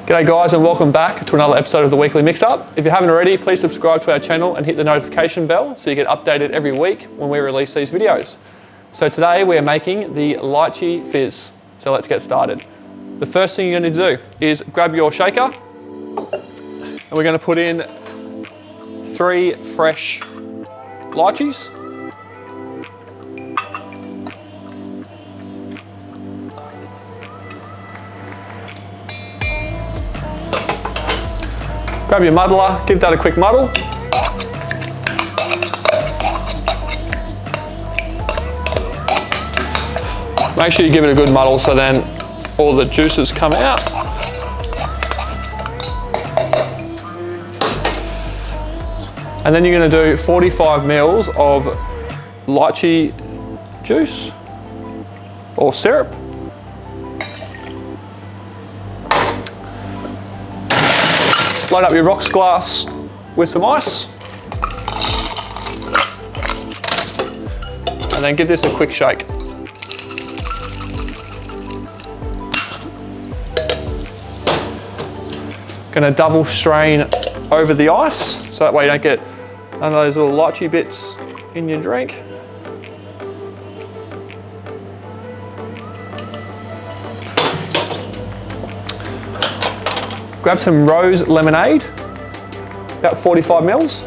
G'day guys, and welcome back to another episode of the Weekly Mixup. If you haven't already, please subscribe to our channel and hit the notification bell so you get updated every week when we release these videos. So today we are making the Lychee Fizz. So let's get started. The first thing you're going to do is grab your shaker and we're going to put in 3 fresh lychees. Grab your muddler, give that a quick muddle. Make sure you give it a good muddle so then all the juices come out. And then you're going to do 45 mils of lychee juice or syrup. Load up your rocks glass with some ice. And then give this a quick shake. Gonna double strain over the ice, so that way you don't get none of those little lychee bits in your drink. Grab some rose lemonade, about 45 mils.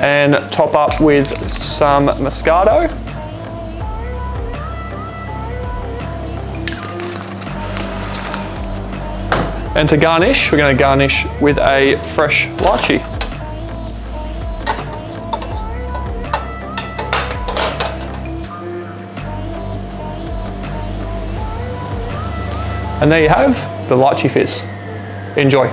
And top up with some moscato. And to garnish, we're going to garnish with a fresh lychee. And there you have the Lychee Fizz. Enjoy.